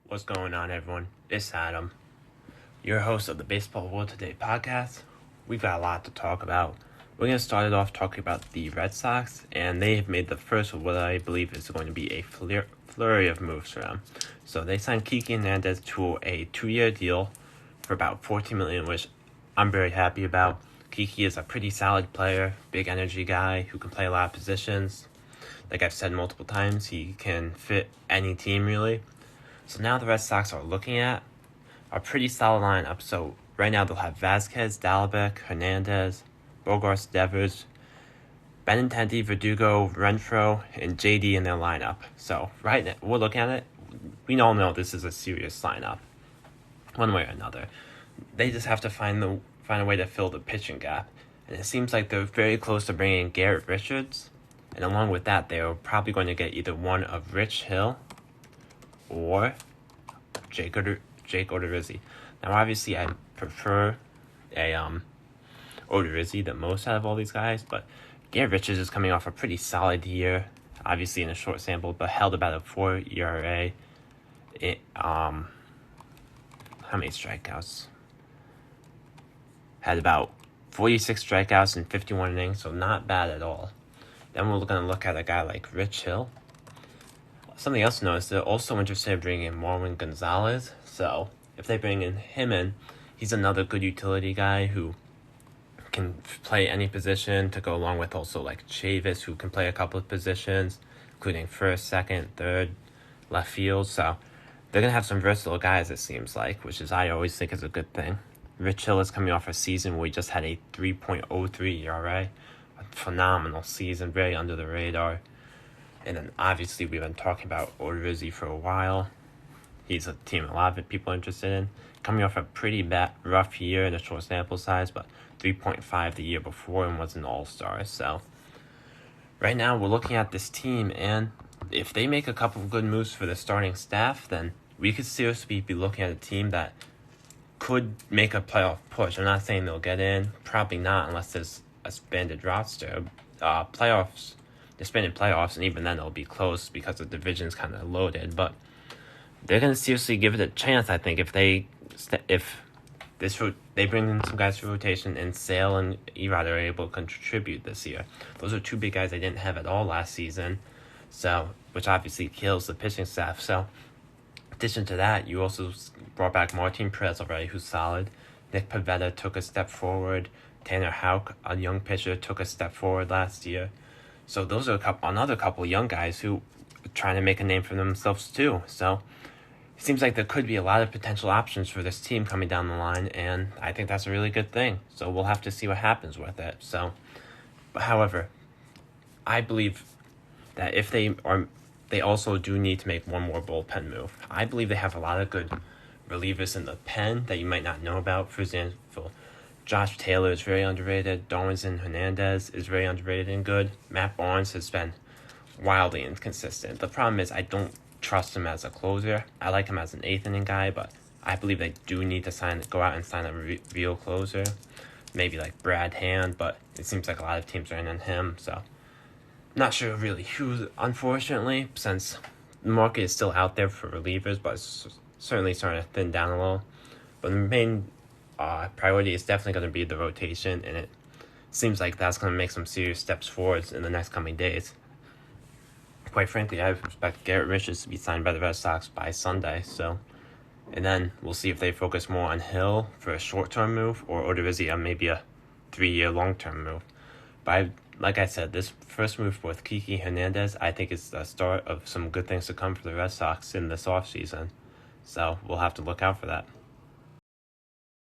What's going on, everyone? It's Adam, your host of the Baseball World Today podcast. We've got a lot to talk about. We're going to start it off talking about the Red Sox, and they have made the first of what I believe is going to be a flurry of moves for them. So they signed Kiki Hernandez to a 2-year deal for about $14 million, which I'm very happy about. Kiki is a pretty solid player, big energy guy who can play a lot of positions. Like I've said multiple times, he can fit any team really. So now the Red Sox are looking at a pretty solid lineup. So right now they'll have Vasquez, Dalbec, Hernandez, Bogarts, Devers, Benintendi, Verdugo, Renfroe, and JD in their lineup. So right now we're looking at it. We all know this is a serious lineup, one way or another. They just have to find a way to fill the pitching gap, and it seems like they're very close to bringing in Garrett Richards. And along with that, they're probably going to get either one of Rich Hill or Jake Odorizzi. Now, obviously, I prefer Odorizzi the most out of all these guys, but Garrett Richards is coming off a pretty solid year, obviously in a short sample, but held about a 4 ERA. How many strikeouts? Had about 46 strikeouts in 51 innings, so not bad at all. Then we're going to look at a guy like Rich Hill. Something else to notice, they're also interested in bringing in Marwin Gonzalez. So if they bring him in, he's another good utility guy who can play any position to go along with also like Chavis, who can play a couple of positions, including first, second, third, left field. So they're going to have some versatile guys, it seems like, which I always think is a good thing. Rich Hill is coming off a season where he just had a 3.03 ERA. A phenomenal season, very under the radar. And then obviously we've been talking about Odorizzi for a while. He's a team a lot of people are interested in. Coming off a pretty rough year in a short sample size, but 3.5 the year before and was an all-star. So right now we're looking at this team, and if they make a couple of good moves for the starting staff, then we could seriously be looking at a team that could make a playoff push. I'm not saying they'll get in. Probably not unless there's a expanded roster. Expanded playoffs, and even then it'll be close because the division's kind of loaded. But they're gonna seriously give it a chance, I think, if they bring in some guys for rotation, and Sale and Erod are able to contribute this year. Those are two big guys they didn't have at all last season, so which obviously kills the pitching staff. So in addition to that, you also brought back Martin Perez already, who's solid. Nick Pivetta took a step forward. Tanner Houck, a young pitcher, took a step forward last year. So those are another couple of young guys who are trying to make a name for themselves too. So it seems like there could be a lot of potential options for this team coming down the line, and I think that's a really good thing. So we'll have to see what happens with it. So, however, I believe that if they also do need to make one more bullpen move. I believe they have a lot of good relievers in the pen that you might not know about. For example, Josh Taylor is very underrated. Darwinson Hernandez is very underrated and good. Matt Barnes has been wildly inconsistent. The problem is I don't trust him as a closer. I like him as an eighth inning guy, but I believe they do need to go out and sign a real closer. Maybe like Brad Hand, but it seems like a lot of teams are in on him. So not sure really who, unfortunately, since the market is still out there for relievers, but it's certainly starting to thin down a little. But the main priority is definitely going to be the rotation, and it seems like that's going to make some serious steps forwards in the next coming days. Quite frankly, I expect Garrett Richards to be signed by the Red Sox by Sunday, and then we'll see if they focus more on Hill for a short-term move or Odorizzi on maybe a 3-year long-term move. But like I said, this first move with Kiki Hernandez, I think is the start of some good things to come for the Red Sox in this offseason. So we'll have to look out for that.